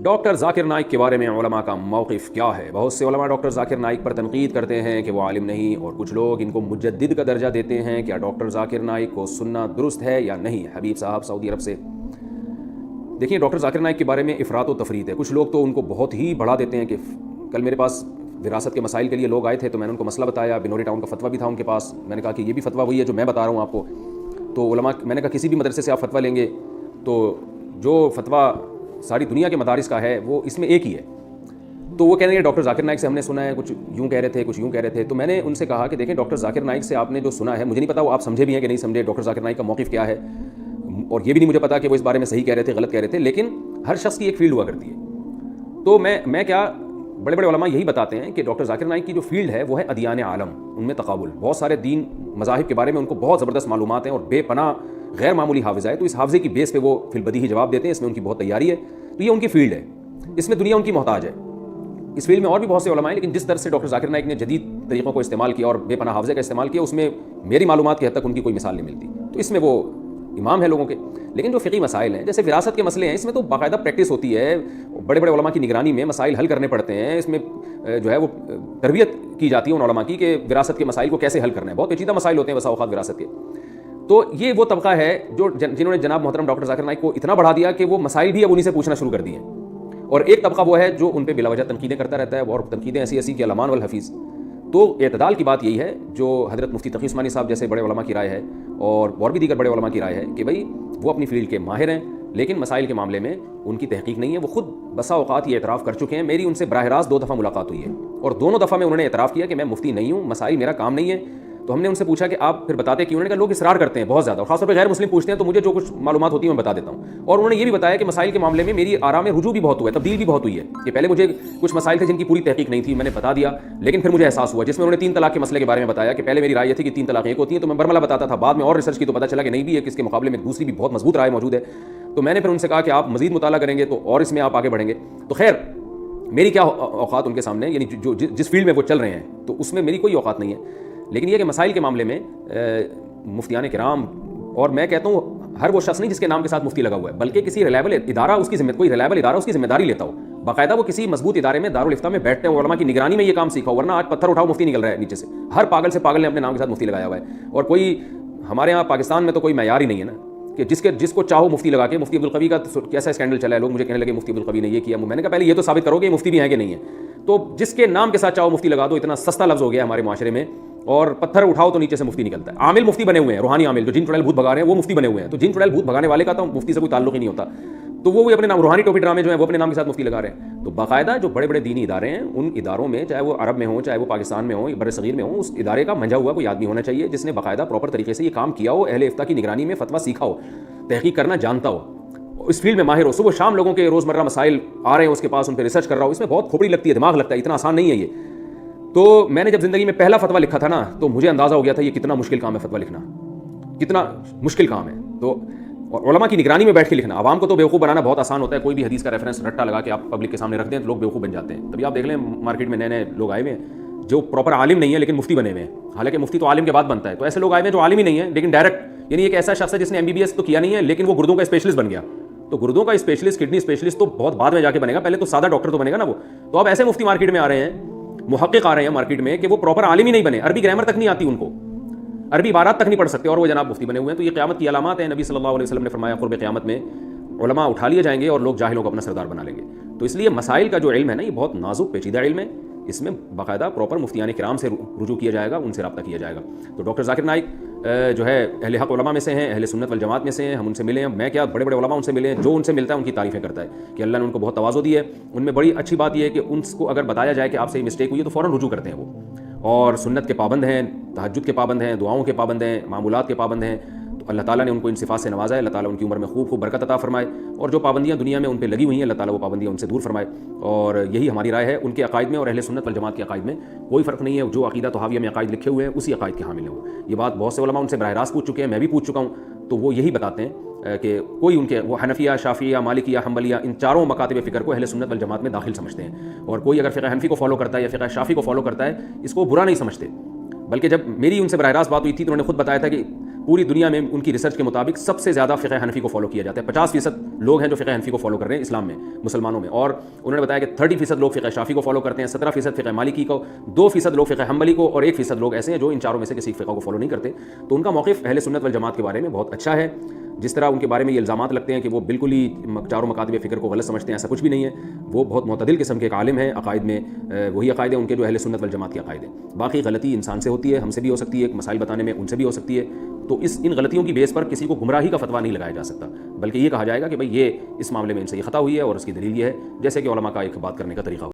Doctor Zakir Naik کے بارے میں علماء کا موقف کیا ہے؟ بہت سے علماء ڈاکٹر ذاکر نائک پر تنقید کرتے ہیں کہ وہ عالم نہیں، اور کچھ لوگ ان کو مجدد کا درجہ دیتے ہیں۔ کیا ڈاکٹر ذاکر نائک کو سننا درست ہے یا نہیں؟ حبیب صاحب سعودی عرب سے۔ دیکھیں، ڈاکٹر ذاکر نائک کے بارے میں افراط و تفریط ہے۔ کچھ لوگ تو ان کو بہت ہی بڑھا دیتے ہیں کہ کل میرے پاس وراثت کے مسائل کے لیے لوگ آئے تھے، تو میں نے ان کو مسئلہ بتایا، بنوری ٹاؤن کا فتویٰ بھی تھا ان کے پاس۔ میں نے کہا کہ یہ بھی فتویٰ وہی ہے جو میں بتا رہا ہوں آپ کو۔ تو علماء، میں نے کہا کسی بھی مدرسے سے آپ فتویٰ لیں گے تو جو فتویٰ ساری دنیا کے مدارس کا ہے وہ اس میں ایک ہی ہے۔ تو وہ کہہ رہے ہیں ڈاکٹر ذاکر نائک سے ہم نے سنا ہے، کچھ یوں کہہ رہے تھے، کچھ یوں کہہ رہے تھے۔ تو میں نے ان سے کہا کہ دیکھیں، ڈاکٹر ذاکر نائک سے آپ نے جو سنا ہے، مجھے نہیں پتا وہ آپ سمجھے بھی ہیں کہ نہیں سمجھے، ڈاکٹر ذاکر نائک کا موقف کیا ہے، اور یہ بھی نہیں مجھے پتا کہ وہ اس بارے میں صحیح کہہ رہے تھے غلط کہہ رہے تھے، لیکن ہر شخص کی ایک فیلڈ ہوا کرتی ہے۔ تو میں کیا، بڑے بڑے علماء یہی بتاتے ہیں کہ ڈاکٹر ذاکر نائک کی جو فیلڈ ہے وہ ہے ادیان عالم، ان میں تقابل، بہت سارے دین مذاہب کے بارے میں ان کو بہت زبردست معلومات ہیں اور بے پناہ غیر معمولی حافظہ ہے۔ تو اس حافظے کی بیس پہ وہ فی البدیہی جواب دیتے ہیں، اس میں ان کی بہت تیاری ہے۔ تو یہ ان کی فیلڈ ہے، اس میں دنیا ان کی محتاج ہے۔ اس فیلڈ میں اور بھی بہت سے علماء ہیں، لیکن جس طرح سے ڈاکٹر ذاکر نائک نے جدید طریقوں کو استعمال کیا اور بے پناہ حافظے کا استعمال کیا، اس میں میری معلومات کی حد تک ان کی کوئی مثال نہیں ملتی۔ تو اس میں وہ امام ہے لوگوں کے۔ لیکن جو فقہی مسائل ہیں، جیسے وراثت کے مسئلے ہیں، اس میں تو باقاعدہ پریکٹس ہوتی ہے، بڑے بڑے علماء کی نگرانی میں مسائل حل کرنے پڑتے ہیں۔ اس میں جو ہے وہ تربیت کی جاتی ہے ان علماء کی کہ وراثت کے مسائل کو کیسے حل کرنا ہے۔ بہت پیچیدہ مسائل ہوتے ہیں بسا اوقات وراثت کے۔ تو یہ وہ طبقہ ہے جو جنہوں نے جناب محترم ڈاکٹر ذاکر نائک کو اتنا بڑھا دیا کہ وہ مسائل بھی اب انہیں سے پوچھنا شروع کر دیے ہیں۔ اور ایک طبقہ وہ ہے جو ان پہ بلا وجہ تنقیدیں کرتا رہتا ہے، اور تنقیدیں ایسی کہ علامان والحفیظ۔ تو اعتدال کی بات یہی ہے جو حضرت مفتی تقی عثمانی صاحب جیسے بڑے علماء کی رائے ہے، اور بھی دیگر بڑے علماء کی رائے ہے کہ بھائی وہ اپنی فیلڈ کے ماہر ہیں، لیکن مسائل کے معاملے میں ان کی تحقیق نہیں ہے۔ وہ خود بسا اوقات یہ اعتراف کر چکے ہیں۔ میری ان سے براہ راست 2 دفعہ ملاقات ہوئی ہے، اور دونوں دفعہ میں انہوں نے اعتراف کیا کہ میں مفتی نہیں ہوں، مسائل میرا کام نہیں ہے۔ تو ہم نے ان سے پوچھا کہ آپ پھر بتاتے کیوں؟ انہوں نے کہا لوگ اصرار کرتے ہیں بہت زیادہ، اور خاص طور پہ غیر مسلم پوچھتے ہیں، تو مجھے جو کچھ معلومات ہوتی ہیں میں بتا دیتا ہوں۔ اور انہوں نے یہ بھی بتایا کہ مسائل کے معاملے میں میری آراء میں رجوع بھی بہت ہوا ہے، تبدیل بھی بہت ہوئی ہے، کہ پہلے مجھے کچھ مسائل تھے جن کی پوری تحقیق نہیں تھی، میں نے بتا دیا، لیکن پھر مجھے احساس ہوا، جس میں انہوں نے 3 طلاق کے مسئلے کے بارے میں بتایا کہ پہلے میری رائے یہ تھی کہ 3 طلاقیں ایک ہوتی ہیں، تو میں برملا بتاتا تھا، بعد میں اور ریسرچ کی تو پتہ چلا کہ نہیں بھی ہے، کہ اس کے مقابلے میں دوسری بھی بہت مضبوط رائے موجود ہے۔ تو میں نے پھر ان سے کہا کہ آپ مزید مطالعہ کریں گے تو اور اس میں آپ آگے بڑھیں گے۔ تو خیر، میری کیا اوقات ان کے سامنے، یعنی جو جس فیلڈ میں وہ چل رہے ہیں، تو اس میں میری کوئی اوقات نہیں ہے۔ لیکن یہ کہ مسائل کے معاملے میں مفتیان کرام، اور میں کہتا ہوں ہر وہ شخص نہیں جس کے نام کے ساتھ مفتی لگا ہوا ہے، بلکہ کسی ریلائبل ادارہ اس کی کوئی ریلائبل ادارہ اس کی ذمہ داری لیتا ہو، باقاعدہ وہ کسی مضبوط ادارے میں دارالفتہ میں بیٹھتے ہیں، علماء کی نگرانی میں یہ کام سیکھا ہو، ورنہ آج پتھر اٹھاؤ مفتی نکل رہا ہے نیچے سے۔ ہر پاگل سے پاگل نے اپنے نام کے ساتھ مفتی لگایا ہوا ہے، اور کوئی ہمارے یہاں پاکستان میں تو کوئی معیار ہی نہیں ہے نا کہ جس کو چاہو مفتی لگا کے۔ مفتی عبدالقوی کا کیسا اسکینڈل چلا ہے، لوگ مجھے کہنے لگے مفتی عبدالقوی نے یہ کیا۔ میں نے کہا پہلے یہ تو ثابت کرو کہ یہ مفتی بھی ہیں کہ نہیں ہے۔ تو جس کے نام کے ساتھ چاہو مفتی لگا دو، اتنا سستا لفظ ہو گیا ہمارے معاشرے میں، اور پتھر اٹھاؤ تو نیچے سے مفتی نکلتا ہے۔ عامل مفتی بنے ہوئے ہیں، روحانی عامل، جو جن چڑیل بھوت بھگا رہے ہیں وہ مفتی بنے ہوئے ہیں۔ تو جن چڑیل بھوت بھگانے والے کا تو مفتی سے کوئی تعلق ہی نہیں ہوتا، تو وہ اپنے نام، روحانی ٹوپی ڈرامے جو ہیں وہ اپنے نام کے ساتھ مفتی لگا رہے ہیں۔ تو باقاعدہ جو بڑے بڑے دینی ادارے ہیں، ان اداروں میں چاہے وہ عرب میں ہوں، چاہے وہ پاکستان میں ہوں، بر صغیر میں ہوں، اس ادارے کا منجا ہوا کوئی آدمی ہونا چاہیے جس نے باقاعدہ پراپر طریقے سے یہ کام کیا ہو، اہل افتاء کی نگرانی میں فتویٰ سیکھا ہو، تحقیق کرنا جانتا ہو، اس فیلڈ میں ماہر ہو، صبح شام لوگوں کے روزمرہ مسائل آ رہے ہیں اس کے پاس، ان پہ ریسرچ کر رہا ہو۔ اس میں بہت کھوپڑی لگتی ہے، دماغ لگتا ہے، اتنا آسان نہیں ہے یہ۔ تو میں نے جب زندگی میں پہلا فتویٰ لکھا تھا نا، تو مجھے اندازہ ہو گیا تھا یہ کتنا مشکل کام ہے، فتویٰ لکھنا کتنا مشکل کام ہے۔ تو اور علماء کی نگرانی میں بیٹھ کے لکھنا، عوام کو تو بیوقوف بنانا بہت آسان ہوتا ہے، کوئی بھی حدیث کا ریفرنس رٹا لگا کے آپ پبلک کے سامنے رکھ دیں تو لوگ بیوقوف بن جاتے ہیں۔ تبھی آپ دیکھ لیں مارکیٹ میں نئے نئے لوگ آئے ہوئے ہیں جو پراپر عالم نہیں ہے لیکن مفتی بنے ہوئے ہیں، حالانکہ مفتی تو عالم کے بعد بنتا ہے۔ تو ایسے لوگ آئے ہوئے ہیں جو عالم ہی نہیں ہے لیکن ڈائریکٹ، یعنی ایک ایسا شخص ہے جس نے MBBS تو کیا نہیں ہے لیکن وہ گردوں کا اسپیشلسٹ بن گیا۔ تو گردوں کا اسپیشلسٹ، کڈنی اسپیشلسٹ تو بہت بعد میں جا کے بنے گا، پہلے تو سادہ ڈاکٹر تو بنے گا نا وہ۔ تو اب ایسے مفتی مارکیٹ میں آ رہے ہیں، محقق آ رہے ہیں مارکیٹ میں، کہ وہ پراپر عالم ہی نہیں بنے، عربی گرامر تک نہیں آتی ان کو، عربی عبارات تک نہیں پڑھ سکتے، اور وہ جناب مفتی بنے ہوئے ہیں۔ تو یہ قیامت کی علامات ہیں۔ نبی صلی اللہ علیہ وسلم نے فرمایا قرب قیامت میں علماء اٹھا لیے جائیں گے اور لوگ جاہلوں کو اپنا سردار بنا لیں گے۔ تو اس لیے مسائل کا جو علم ہے نا، یہ بہت نازک پیچیدہ علم ہے، اس میں باقاعدہ پراپر مفتیان کرام سے رجوع کیا جائے گا، ان سے رابطہ کیا جائے گا۔ تو ڈاکٹر ذاکر نائک جو ہے اہل حق علماء میں سے ہیں، اہل سنت والجماعت میں سے ہیں، ہم ان سے ملے ہیں۔ میں کیا، بڑے بڑے علماء ان سے ملے ہیں، جو ان سے ملتا ہے ان کی تعریفیں کرتا ہے کہ اللہ نے ان کو بہت تواضع دی ہے۔ ان میں بڑی اچھی بات یہ ہے کہ ان کو اگر بتایا جائے کہ آپ سے یہ مسٹیک ہوئی ہے تو فوراً رجوع کرتے ہیں وہ، اور سنت کے پابند ہیں، تہجد کے پابند ہیں، دعاؤں کے پابند ہیں، معمولات کے پابند ہیں۔ تو اللہ تعالیٰ نے ان کو ان صفات سے نوازا ہے، اللہ تعالیٰ ان کی عمر میں خوب برکت عطا فرمائے، اور جو پابندیاں دنیا میں ان پہ لگی ہوئی ہیں اللہ تعالیٰ وہ پابندیاں ان سے دور فرمائے۔ اور یہی ہماری رائے ہے۔ ان کے عقائد میں اور اہل سنت والجماعت کے عقائد میں کوئی فرق نہیں ہے، جو عقیدہ طحاویہ میں عقائد لکھے ہوئے ہیں اسی عقائد کے حامل ہیں وہ۔ یہ بات بہت سے علماء ان سے براہ راست پوچھ چکے ہیں، میں بھی پوچھ چکا ہوں، تو وہ یہی بتاتے ہیں کہ کوئی ان کے، وہ حنفیہ، شافعیہ، مالکیہ، حنبلیہ، ان چاروں مکاتب فکر کو اہل سنت والجماعت میں داخل سمجھتے ہیں، اور کوئی اگر فقہ حنفی کو فالو کرتا ہے یا فقہ شافعی کو فالو کرتا ہے اس کو برا نہیں سمجھتے۔ بلکہ جب میری ان سے براہ راست بات ہوئی تھی تو انہوں نے خود بتایا تھا کہ پوری دنیا میں ان کی ریسرچ کے مطابق سب سے زیادہ فقہ حنفی کو فالو کیا جاتا ہے. 50% لوگ ہیں جو فقہ حنفی کو فالو کر رہے ہیں اسلام میں، مسلمانوں میں. اور انہوں نے بتایا کہ 30% لوگ فقہ شافعی کو فالو کرتے ہیں، 17% فقہ مالکی کو، 2% لوگ فقہ حنبلی کو، اور 1% لوگ ایسے ہیں جو ان چاروں میں سے کسی فقہ کو فالو نہیں کرتے. تو ان کا موقف اہل سنت والجماعت کے بارے میں بہت اچھا ہے. جس طرح ان کے بارے میں یہ الزامات لگتے ہیں کہ وہ بالکل ہی چاروں مکاتب فکر کو غلط سمجھتے ہیں، ایسا کچھ بھی نہیں ہے. وہ بہت معتدل قسم کے ایک عالم ہیں. عقائد میں وہی عقائد ہیں ان کے جو اہل سنت والجماعت کے عقائد ہیں. باقی غلطی انسان سے ہوتی ہے، ہم سے بھی ہو سکتی ہے، مسائل بتانے میں ان سے بھی ہو سکتی ہے. تو ان غلطیوں کی بیس پر کسی کو گمراہی کا فتویٰ نہیں لگایا جا سکتا، بلکہ یہ کہا جائے گا کہ بھئی یہ اس معاملے میں ان سے یہ خطا ہوئی ہے اور اس کی دلیل یہ ہے، جیسے کہ علماء کا ایک بات کرنے کا طریقہ ہو.